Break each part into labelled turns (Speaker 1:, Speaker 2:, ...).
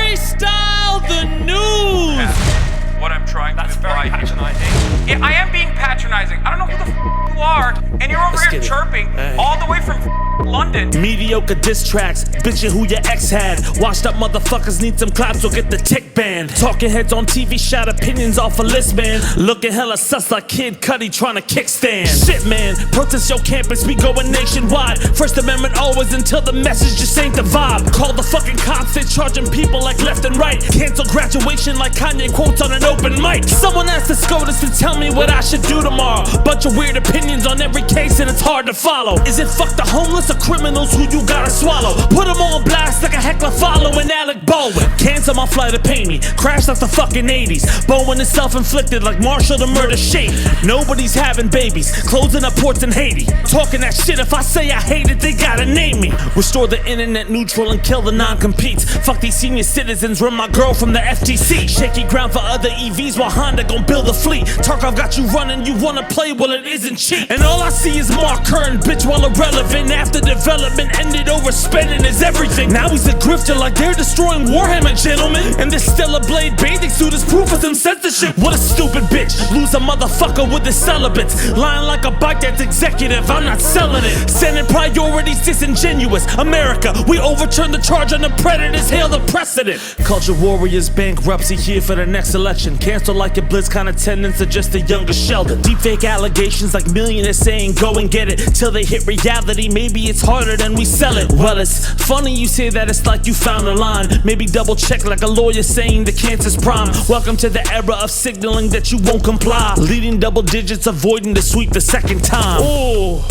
Speaker 1: Freestyle the news!
Speaker 2: Yeah. What I'm trying to imply here. That's very patronizing. Yeah, I am being patronizing. I don't know who the you are, and you're over here chirping all the way from London.
Speaker 1: Mediocre diss tracks, bitchin' who your ex had. Washed up motherfuckers need some claps, so get the tick band. Talking heads on TV shout opinions off a list, man. Looking hella sus like Kid Cudi trying to kickstand. Shit, man, protest your campus, we going nationwide. First Amendment always until the message just ain't the vibe. Call the fucking cops, they charging people like left and right. Cancel graduation like Kanye quotes on an open mic. Someone asked the Scotus to tell me what I should do tomorrow. Bunch of weird opinions on every case and it's hard to follow. Is it fuck the homeless or criminals who you gotta swallow? Put them on blast like a heckler following Alec Baldwin. Cancel my flight to pay me. Crash like the fucking 80s. Bowen is self-inflicted like Marshall the murder shade. Nobody's having babies. Closing up ports in Haiti. Talking that shit, if I say I hate it, they gotta name me. Restore the internet neutral and kill the non-competes. Fuck these senior citizens, run my girl from the FTC. Shaky ground for other EVs while Honda gon' build a fleet. Tarkov got you running, you wanna play, well it isn't cheap. And all I see is Mark Curran, bitch, while irrelevant. After development ended, overspending is everything. Now he's a grifter like they're destroying Warhammer, gentlemen. And this Stellar Blade bathing suit is proof of some censorship. What a stupid bitch, lose a motherfucker with his celibates. Lying like a Bytedance executive, I'm not selling it. Sending priorities disingenuous. America, we overturn the charge on the predators, hail the precedent. Culture warriors, bankruptcy here for the next election. Cancel like your BlizzCon attendance or just a younger Sheldon. Deepfake allegations like millionaires saying go and get it. Till they hit reality, maybe it's harder than we sell it. Well, it's funny you say that, it's like you found a line. Maybe double check like a lawyer saying the cancer's prime. Welcome to the era of signaling that you won't comply. Leading double digits, avoiding the sweep the second time. Oh,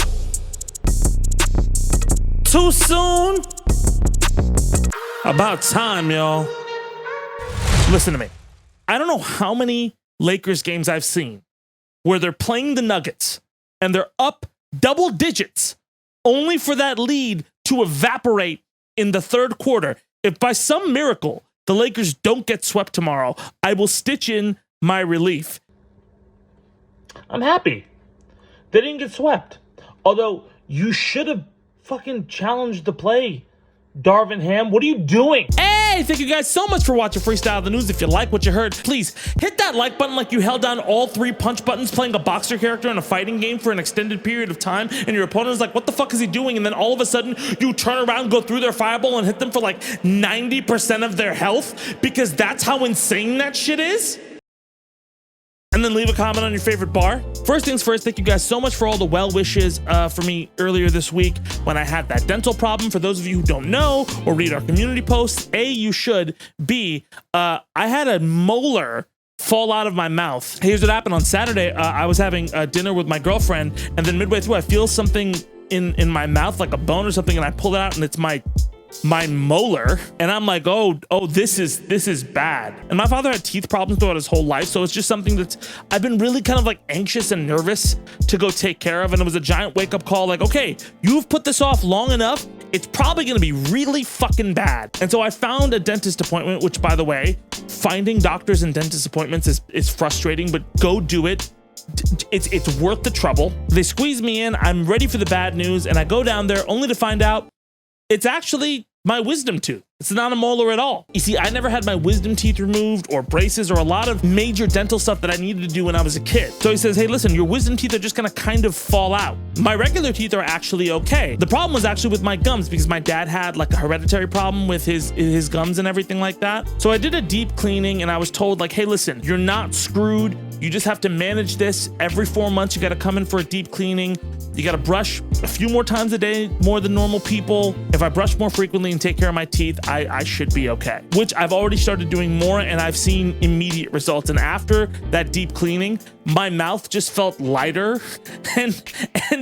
Speaker 1: too soon? About time, y'all. Listen to me. I don't know how many Lakers games I've seen where they're playing the Nuggets and they're up double digits only for that lead to evaporate in the third quarter. If by some miracle the Lakers don't get swept tomorrow, I will stitch in my relief. I'm happy they didn't get swept. Although you should have fucking challenged the play, Darvin Ham. What are you doing? Hey, thank you guys so much for watching Freestyle the News. If you like what you heard, please hit that like button like you held down all 3 punch buttons playing a boxer character in a fighting game for an extended period of time, and your opponent is like, what the fuck is he doing? And then all of a sudden, you turn around, go through their fireball, and hit them for like 90% of their health, because that's how insane that shit is? And then leave a comment on your favorite bar. First things first, thank you guys so much for all the well wishes for me earlier this week when I had that dental problem. For those of you who don't know or read our community posts, A, you should. B, I had a molar fall out of my mouth. Here's what happened on Saturday. I was having dinner with my girlfriend, and then midway through I feel something in my mouth, like a bone or something, and I pull it out and it's my molar, and I'm like, oh, this is bad. And my father had teeth problems throughout his whole life, so it's just something that I've been really kind of like anxious and nervous to go take care of. And it was a giant wake-up call, like, okay, you've put this off long enough, it's probably gonna be really fucking bad. And so I found a dentist appointment, which, by the way, finding doctors and dentist appointments is frustrating, but go do it. It's worth the trouble. They squeeze me in, I'm ready for the bad news, and I go down there only to find out it's actually my wisdom tooth. It's not a molar at all. You see, I never had my wisdom teeth removed or braces or a lot of major dental stuff that I needed to do when I was a kid. So he says, hey, listen, your wisdom teeth are just gonna kind of fall out. My regular teeth are actually okay. The problem was actually with my gums, because my dad had like a hereditary problem with his gums and everything like that. So I did a deep cleaning and I was told, like, hey, listen, you're not screwed. You just have to manage this. Every 4 months, you gotta come in for a deep cleaning. You gotta brush a few more times a day, more than normal people. If I brush more frequently and take care of my teeth, I should be okay. Which I've already started doing more, and I've seen immediate results. And after that deep cleaning, my mouth just felt lighter and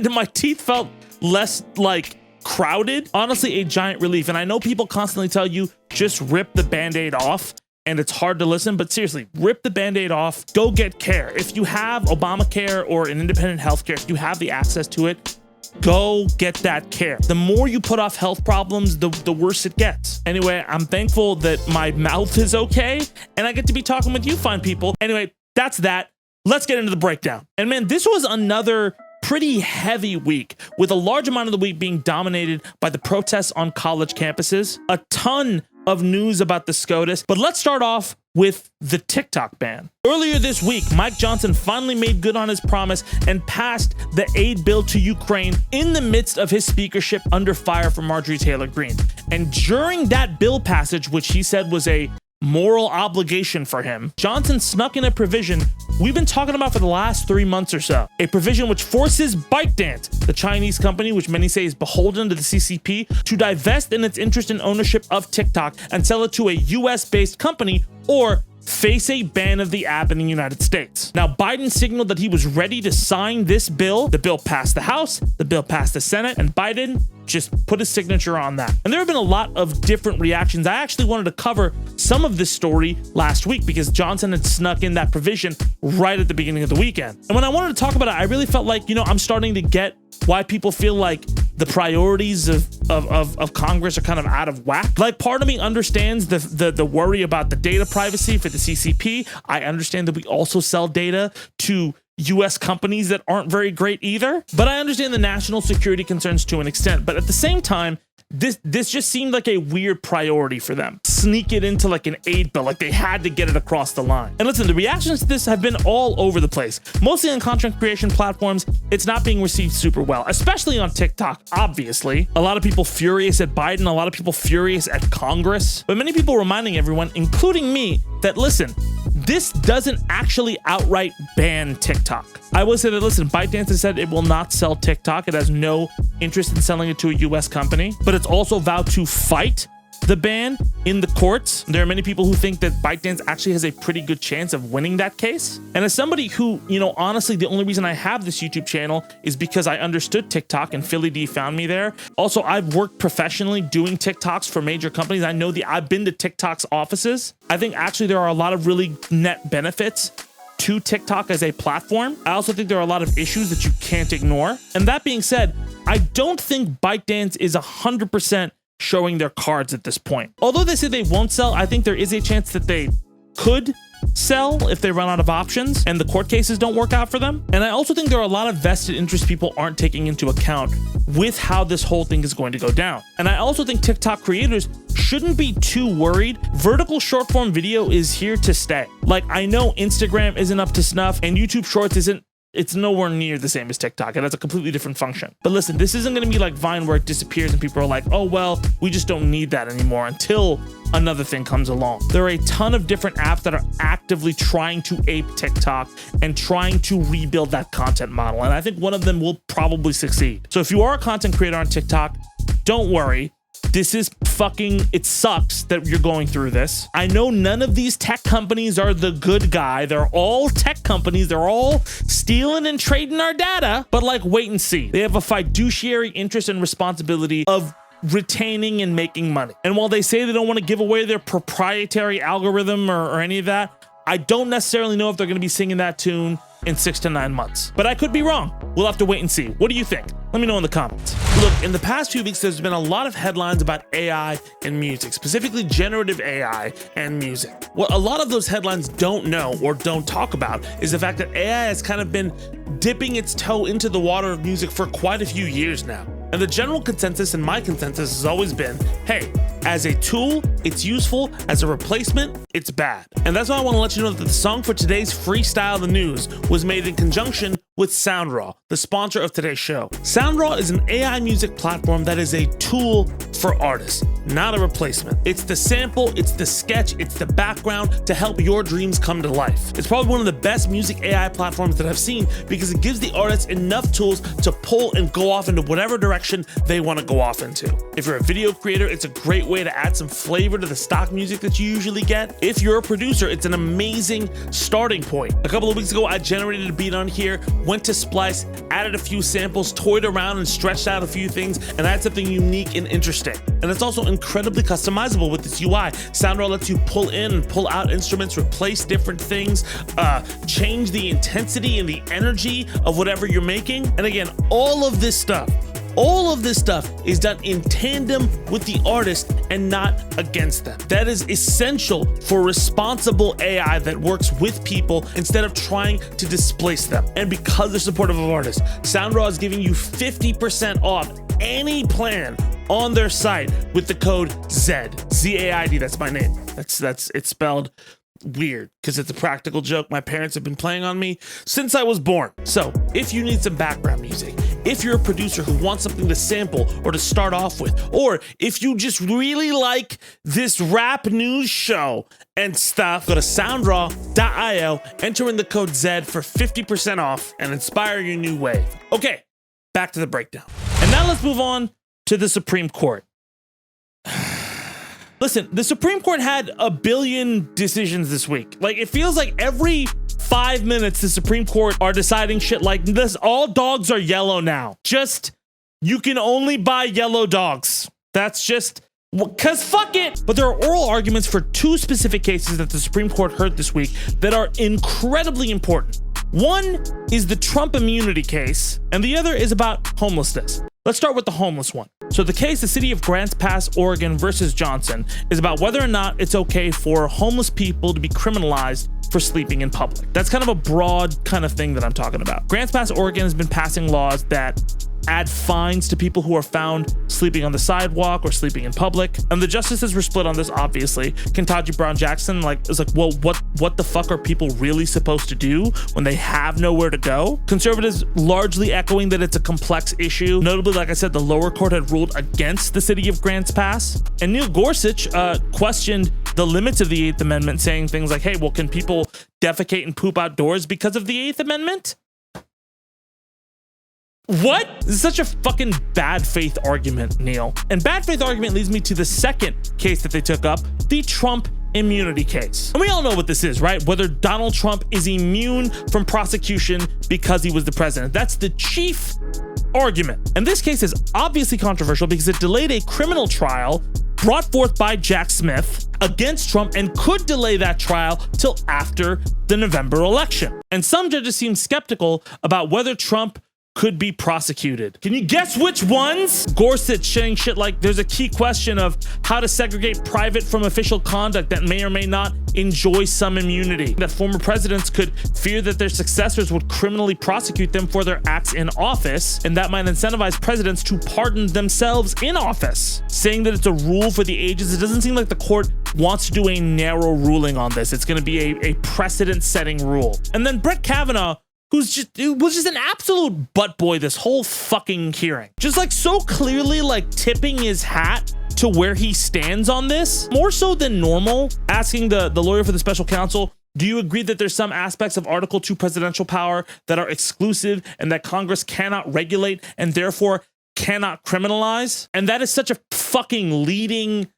Speaker 1: my teeth felt less like crowded. Honestly, a giant relief. And I know people constantly tell you, just rip the Band-Aid off. And it's hard to listen, but seriously, rip the Band-Aid off, go get care. If you have Obamacare or an independent healthcare, if you have the access to it, go get that care. The more you put off health problems, the worse it gets. Anyway, I'm thankful that my mouth is okay, and I get to be talking with you fine people. Anyway, that's that. Let's get into the breakdown. And man, this was another pretty heavy week, with a large amount of the week being dominated by the protests on college campuses. A ton of news about the Scotus, but let's start off with the TikTok ban. Earlier this week, Mike Johnson finally made good on his promise and passed the aid bill to Ukraine in the midst of his speakership under fire from Marjorie Taylor Greene. And during that bill passage, which he said was a moral obligation for him, Johnson snuck in a provision we've been talking about for the last 3 months or so. A provision which forces Bytedance, the Chinese company which many say is beholden to the CCP, to divest in its interest in ownership of TikTok and sell it to a US-based company or face a ban of the app in the United States. Now, Biden signaled that he was ready to sign this bill. The bill passed the House, the bill passed the Senate, and Biden just put his signature on that. And there have been a lot of different reactions. I actually wanted to cover some of this story last week because Johnson had snuck in that provision right at the beginning of the weekend. And when I wanted to talk about it, I really felt like, I'm starting to get why people feel like the priorities of Congress are kind of out of whack. Like, part of me understands the worry about the data privacy for the CCP. I understand that we also sell data to US companies that aren't very great either. But I understand the national security concerns to an extent. But at the same time, this just seemed like a weird priority for them. Sneak it into like an aid bill, like they had to get it across the line. And listen, the reactions to this have been all over the place. Mostly on content creation platforms, it's not being received super well, especially on TikTok, obviously. A lot of people furious at Biden, a lot of people furious at Congress, but many people reminding everyone, including me, that listen, this doesn't actually outright ban TikTok. I will say that, listen, Bytedance has said it will not sell TikTok. It has no interest in selling it to a US company, but it's also vowed to fight the ban in the courts. There are many people who think that Bytedance actually has a pretty good chance of winning that case. And as somebody who, honestly, the only reason I have this YouTube channel is because I understood TikTok and Philly D found me there. Also, I've worked professionally doing TikToks for major companies. I've been to TikTok's offices. I think actually there are a lot of really net benefits to TikTok as a platform. I also think there are a lot of issues that you can't ignore. And that being said, I don't think Bytedance is 100% showing their cards at this point. Although they say they won't sell, I think there is a chance that they could sell if they run out of options and the court cases don't work out for them. And I also think there are a lot of vested interest people aren't taking into account with how this whole thing is going to go down. And I also think TikTok creators shouldn't be too worried. Vertical short form video is here to stay. Like, I know Instagram isn't up to snuff and YouTube Shorts it's nowhere near the same as TikTok, and that's a completely different function. But listen, this isn't going to be like Vine where it disappears and people are like, oh, well, we just don't need that anymore until another thing comes along. There are a ton of different apps that are actively trying to ape TikTok and trying to rebuild that content model. And I think one of them will probably succeed. So if you are a content creator on TikTok, don't worry. This is it sucks that you're going through this. I know none of these tech companies are the good guy. They're all tech companies. They're all stealing and trading our data, but wait and see. They have a fiduciary interest and responsibility of retaining and making money. And while they say they don't want to give away their proprietary algorithm or any of that, I don't necessarily know if they're going to be singing that tune in 6 to 9 months. But I could be wrong. We'll have to wait and see. What do you think? Let me know in the comments. Look, in the past few weeks, there's been a lot of headlines about AI and music, specifically generative AI and music. What a lot of those headlines don't know or don't talk about is the fact that AI has kind of been dipping its toe into the water of music for quite a few years now. And the general consensus and my consensus has always been, hey, as a tool, it's useful. As a replacement, it's bad. And that's why I want to let you know that the song for today's Freestyle the News was made in conjunction with Soundraw, the sponsor of today's show. Soundraw is an AI music platform that is a tool for artists, not a replacement. It's the sample, it's the sketch, it's the background to help your dreams come to life. It's probably one of the best music AI platforms that I've seen because it gives the artists enough tools to pull and go off into whatever direction they want to go off into. If you're a video creator, it's a great way to add some flavor to the stock music that you usually get. If you're a producer, it's an amazing starting point. A couple of weeks ago, I generated a beat on here, went to Splice, added a few samples, toyed around and stretched out a few things, and I had something unique and interesting. And it's also incredibly customizable with this UI. Soundraw lets you pull in and pull out instruments, replace different things, change the intensity and the energy of whatever you're making. And again, all of this stuff is done in tandem with the artist and not against them. That is essential for responsible AI that works with people instead of trying to displace them. And because they're supportive of artists, Soundraw is giving you 50% off any plan on their site with the code ZAID, Z-A-I-D. That's my name. It's spelled weird because it's a practical joke my parents have been playing on me since I was born. So if you need some background music, if you're a producer who wants something to sample or to start off with, or if you just really like this rap news show and stuff, go to soundraw.io, enter in the code ZAID for 50% off and inspire your new wave. Okay, back to the breakdown. And now let's move on to the Supreme Court. Listen, the Supreme Court had a billion decisions this week. Like, it feels like every 5 minutes, the Supreme Court are deciding shit like this. All dogs are yellow now. Just, you can only buy yellow dogs. That's just, cause fuck it. But there are oral arguments for two specific cases that the Supreme Court heard this week that are incredibly important. One is the Trump immunity case, and the other is about homelessness. Let's start with the homeless one. So the case, the city of Grants Pass, Oregon versus Johnson, is about whether or not it's okay for homeless people to be criminalized for sleeping in public. That's kind of a broad kind of thing that I'm talking about. Grants Pass, Oregon has been passing laws that add fines to people who are found sleeping on the sidewalk or sleeping in public. And the justices were split on this, obviously. Ketanji Brown Jackson is like, well, what the fuck are people really supposed to do when they have nowhere to go? Conservatives largely echoing that it's a complex issue. Notably, like I said, the lower court had ruled against the city of Grants Pass. And Neil Gorsuch questioned the limits of the 8th Amendment, saying things like, hey, well, can people defecate and poop outdoors because of the 8th Amendment? What? This is such a fucking bad faith argument, Neil. And bad faith argument leads me to the second case that they took up, the Trump immunity case. And we all know what this is, right? Whether Donald Trump is immune from prosecution because he was the president. That's the chief argument. And this case is obviously controversial because it delayed a criminal trial brought forth by Jack Smith against Trump and could delay that trial till after the November election. And some judges seem skeptical about whether Trump could be prosecuted. Can you guess which ones? Gorsuch saying shit like there's a key question of how to segregate private from official conduct that may or may not enjoy some immunity. That former presidents could fear that their successors would criminally prosecute them for their acts in office, and that might incentivize presidents to pardon themselves in office. Saying that it's a rule for the ages, it doesn't seem like the court wants to do a narrow ruling on this. It's gonna be a precedent-setting rule. And then Brett Kavanaugh, who was just an absolute butt boy this whole fucking hearing. Just like so clearly like tipping his hat to where he stands on this, more so than normal, asking the lawyer for the special counsel, do you agree that there's some aspects of Article 2 presidential power that are exclusive and that Congress cannot regulate and therefore cannot criminalize? And that is such a fucking leading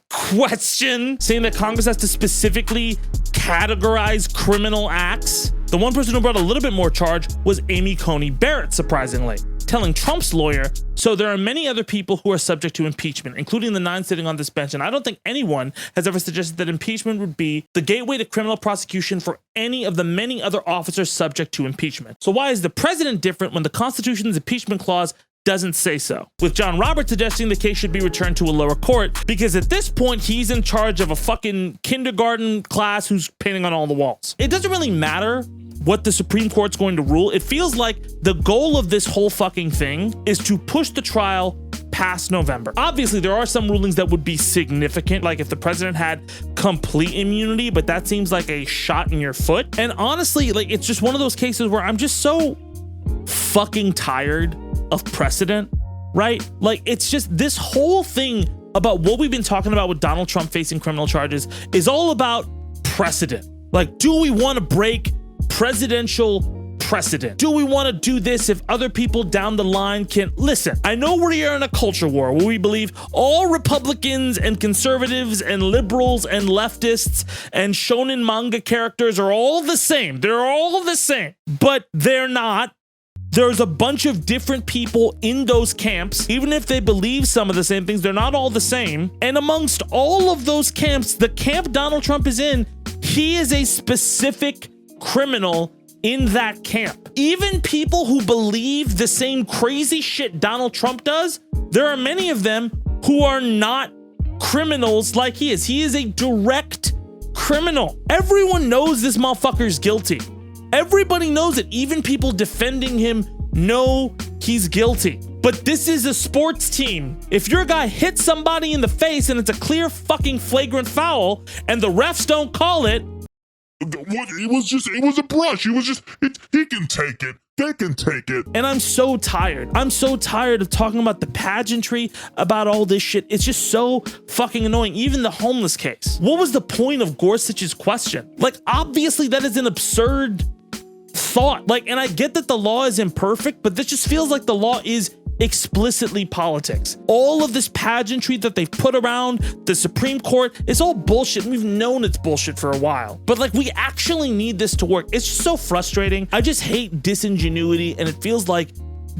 Speaker 1: question, saying that Congress has to specifically categorize criminal acts. The one person who brought a little bit more charge was Amy Coney Barrett, surprisingly, telling Trump's lawyer, so there are many other people who are subject to impeachment, including the 9 sitting on this bench, and I don't think anyone has ever suggested that impeachment would be the gateway to criminal prosecution for any of the many other officers subject to impeachment. So why is the president different when the Constitution's impeachment clause doesn't say so? With John Roberts suggesting the case should be returned to a lower court because at this point he's in charge of a fucking kindergarten class who's painting on all the walls. It doesn't really matter what the Supreme Court's going to rule. It feels like the goal of this whole fucking thing is to push the trial past November. Obviously, there are some rulings that would be significant, like if the president had complete immunity, but that seems like a shot in your foot. And honestly, like it's just one of those cases where I'm just so fucking tired of precedent, right? Like it's just this whole thing about what we've been talking about with Donald Trump facing criminal charges is all about precedent. Like, do we want to break presidential precedent? Do we want to do this if other people down the line can listen? I know we are in a culture war where we believe all Republicans and conservatives and liberals and leftists and shonen manga characters are all the same. They're all the same, but they're not. There's a bunch of different people in those camps. Even if they believe some of the same things, they're not all the same. And amongst all of those camps, the camp Donald Trump is in, he is a specific criminal in that camp. Even people who believe the same crazy shit Donald Trump does, there are many of them who are not criminals like he is. He is a direct criminal. Everyone knows this motherfucker's guilty. Everybody knows it. Even people defending him know he's guilty. But this is a sports team. If your guy hits somebody in the face and it's a clear fucking flagrant foul and the refs don't call it.
Speaker 3: What? It was a brush. He can take it. They can take it.
Speaker 1: And I'm so tired. I'm so tired of talking about the pageantry, about all this shit. It's just so fucking annoying. Even the homeless case. What was the point of Gorsuch's question? Like, obviously that is an absurd thought. Like, and I get that the law is imperfect, but this just feels like the law is explicitly politics. All of this pageantry that they've put around the Supreme Court is all bullshit. We've known it's bullshit for a while, but like, we actually need this to work. It's just so frustrating. I just hate disingenuity, and it feels like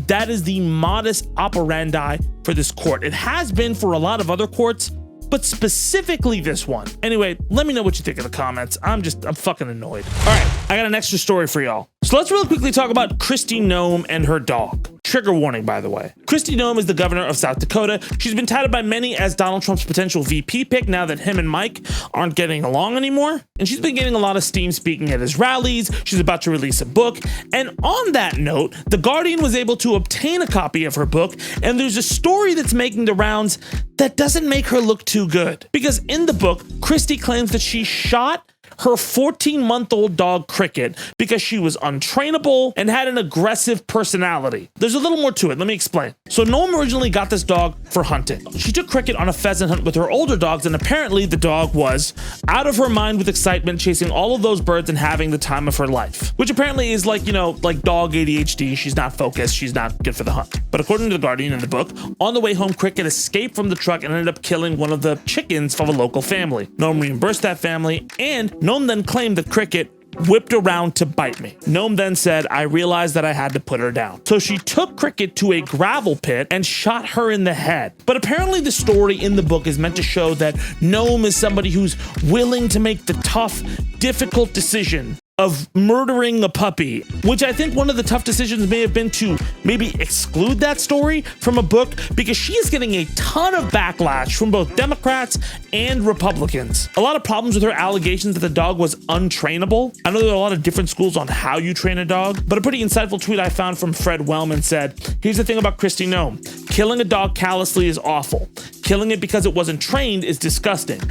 Speaker 1: that is the modus operandi for this court. It has been for a lot of other courts, but specifically this one. Anyway, let me know what you think in the comments. I'm fucking annoyed. All right, I got an extra story for y'all. So let's really quickly talk about Kristi Noem and her dog. Trigger warning, by the way. Kristi Noem is the governor of South Dakota. She's been touted by many as Donald Trump's potential VP pick now that him and Mike aren't getting along anymore. And she's been getting a lot of steam speaking at his rallies. She's about to release a book. And on that note, The Guardian was able to obtain a copy of her book. And there's a story that's making the rounds that doesn't make her look too good. Because in the book, Kristi claims that she shot her 14-month-old dog Cricket because she was untrainable and had an aggressive personality. There's a little more to it. Let me explain. So Noem originally got this dog for hunting. She took Cricket on a pheasant hunt with her older dogs, and apparently the dog was out of her mind with excitement, chasing all of those birds and having the time of her life, which apparently is like, you know, like dog ADHD. She's not focused. She's not good for the hunt. But according to The Guardian in the book, on the way home, Cricket escaped from the truck and ended up killing one of the chickens of a local family. Noem reimbursed that family, and Noem then claimed that Cricket whipped around to bite me. Noem then said, I realized that I had to put her down. So she took Cricket to a gravel pit and shot her in the head. But apparently the story in the book is meant to show that Noem is somebody who's willing to make the tough, difficult decision of murdering a puppy, which I think one of the tough decisions may have been to maybe exclude that story from a book, because she is getting a ton of backlash from both Democrats and Republicans. A lot of problems with her allegations that the dog was untrainable. I know there are a lot of different schools on how you train a dog, but a pretty insightful tweet I found from Fred Wellman said, here's the thing about Kristi Noem. Killing a dog callously is awful. Killing it because it wasn't trained is disgusting.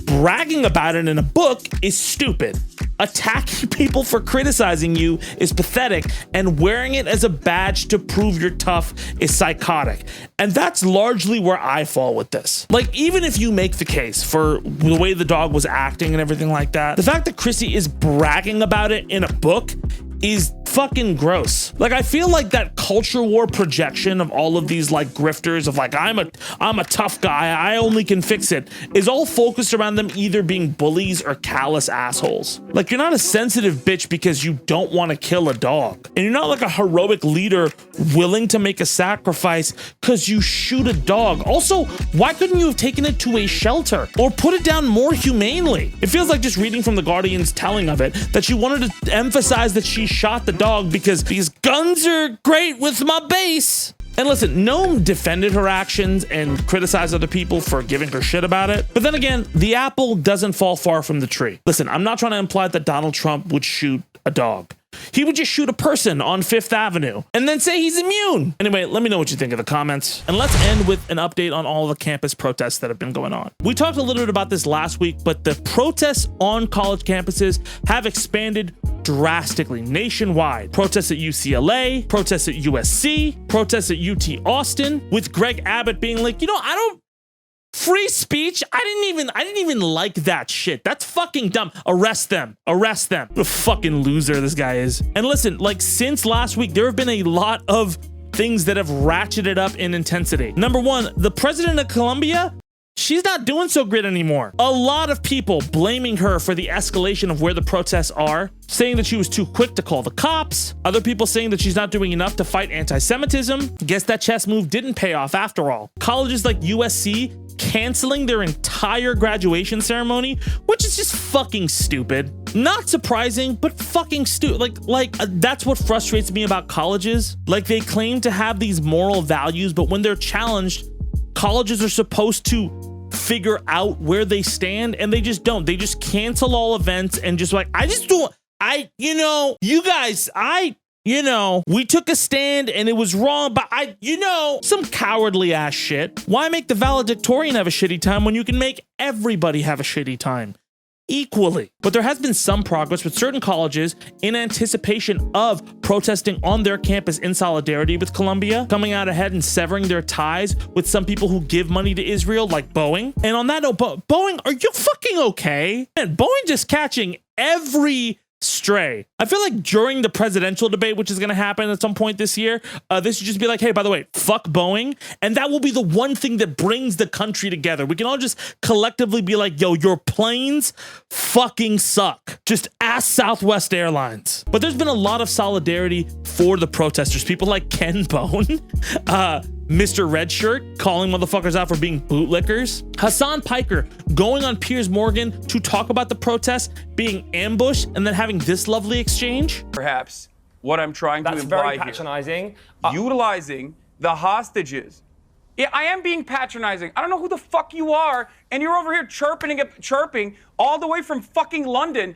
Speaker 1: Bragging about it in a book is stupid. Attacking people for criticizing you is pathetic, and wearing it as a badge to prove you're tough is psychotic. And that's largely where I fall with this. Like, even if you make the case for the way the dog was acting and everything like that, the fact that Kristi is bragging about it in a book is fucking gross. Like, I feel like that culture war projection of all of these like grifters of like, I'm a tough guy, I only can fix it, is all focused around them either being bullies or callous assholes. Like, you're not a sensitive bitch because you don't want to kill a dog. And you're not like a heroic leader willing to make a sacrifice because you shoot a dog. Also, why couldn't you have taken it to a shelter or put it down more humanely? It feels like, just reading from the Guardian's telling of it, that she wanted to emphasize that she shot the dog because these guns are great with my base. And listen, Noem defended her actions and criticized other people for giving her shit about it. But then again, the apple doesn't fall far from the tree. Listen, I'm not trying to imply that Donald Trump would shoot a dog. He would just shoot a person on 5th Avenue and then say he's immune. Anyway, let me know what you think in the comments. And let's end with an update on all the campus protests that have been going on. We talked a little bit about this last week, but the protests on college campuses have expanded drastically nationwide. Protests at UCLA, protests at USC, protests at UT Austin, with Greg Abbott being like, you know, free speech? I didn't even like that shit. That's fucking dumb. Arrest them. Arrest them. What a fucking loser this guy is. And listen, like, since last week, there have been a lot of things that have ratcheted up in intensity. Number one, the president of Colombia, she's not doing so great anymore. A lot of people blaming her for the escalation of where the protests are, saying that she was too quick to call the cops. Other people saying that she's not doing enough to fight anti-Semitism. Guess that chess move didn't pay off after all. Colleges like USC canceling their entire graduation ceremony, which is just fucking stupid. Not surprising, but fucking stupid. That's what frustrates me about colleges. Like, they claim to have these moral values, but when they're challenged, colleges are supposed to figure out where they stand, and they just don't. They just cancel all events and just like, you know, we took a stand and it was wrong, but some cowardly ass shit. Why make the valedictorian have a shitty time when you can make everybody have a shitty time equally? But there has been some progress with certain colleges in anticipation of protesting on their campus in solidarity with Colombia, coming out ahead and severing their ties with some people who give money to Israel, like Boeing. And on that note, Boeing, are you fucking okay? And Boeing just catching every stray. I feel like during the presidential debate, which is going to happen at some point this year, this should just be like, hey, by the way, fuck Boeing. And that will be the one thing that brings the country together. We can all just collectively be like, yo, your planes fucking suck. Just ask Southwest Airlines. But there's been a lot of solidarity for the protesters. People like Ken Bone, Mr. Red Shirt calling motherfuckers out for being bootlickers. Hasan Piker going on Piers Morgan to talk about the protests, being ambushed, and then having this lovely exchange.
Speaker 2: Perhaps what I'm trying to imply
Speaker 4: here. That's very patronizing.
Speaker 2: Utilizing the hostages. Yeah, I am being patronizing. I don't know who the fuck you are, and you're over here chirping all the way from fucking London.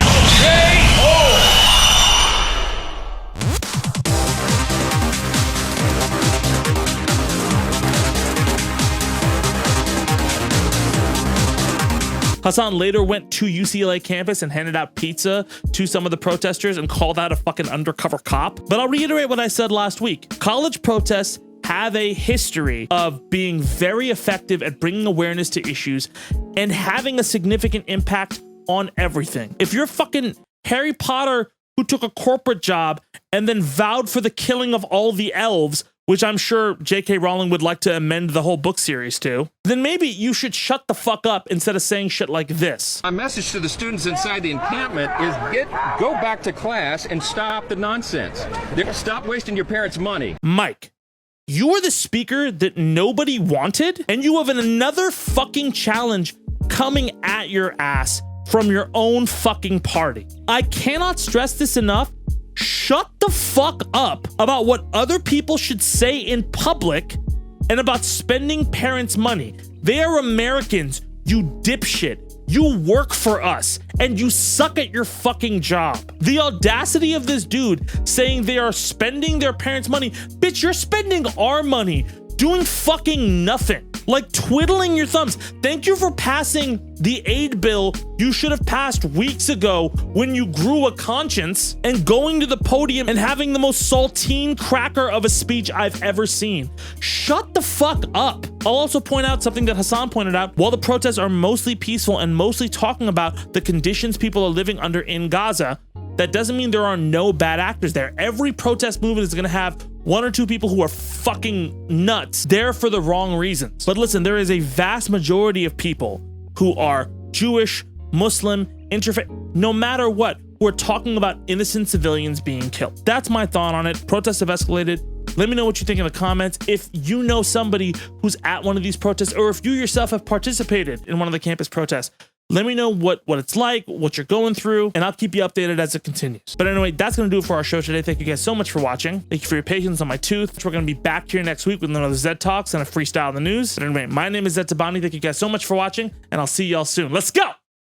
Speaker 1: Hasan later went to UCLA campus and handed out pizza to some of the protesters and called out a fucking undercover cop. But I'll reiterate what I said last week. College protests have a history of being very effective at bringing awareness to issues and having a significant impact on everything. If you're fucking Harry Potter who took a corporate job and then vowed for the killing of all the elves, which I'm sure J.K. Rowling would like to amend the whole book series to, then maybe you should shut the fuck up instead of saying shit like this.
Speaker 5: My message to the students inside the encampment is go back to class and stop the nonsense. Stop wasting your parents' money.
Speaker 1: Mike, you are the speaker that nobody wanted, and you have another fucking challenge coming at your ass from your own fucking party. I cannot stress this enough. Shut the fuck up about what other people should say in public and about spending parents' money. They are Americans, you dipshit. You work for us and you suck at your fucking job. The audacity of this dude saying they are spending their parents' money. Bitch, you're spending our money doing fucking nothing. Like twiddling your thumbs. Thank you for passing the aid bill you should have passed weeks ago when you grew a conscience and going to the podium and having the most saltine cracker of a speech I've ever seen. Shut the fuck up. I'll also point out something that Hasan pointed out. While the protests are mostly peaceful and mostly talking about the conditions people are living under in Gaza, that doesn't mean there are no bad actors there. Every protest movement is going to have one or two people who are fucking nuts there for the wrong reasons. But listen, there is a vast majority of people who are Jewish, Muslim, interfaith, no matter what, who are talking about innocent civilians being killed. That's my thought on it. Protests have escalated. Let me know what you think in the comments. If you know somebody who's at one of these protests, or if you yourself have participated in one of the campus protests, let me know what it's like, what you're going through, and I'll keep you updated as it continues. But anyway, that's going to do it for our show today. Thank you guys so much for watching. Thank you for your patience on my tooth. We're going to be back here next week with another Zed Talks and a freestyle in the news. But anyway, my name is Tabani. Thank you guys so much for watching, and I'll see y'all soon. Let's go!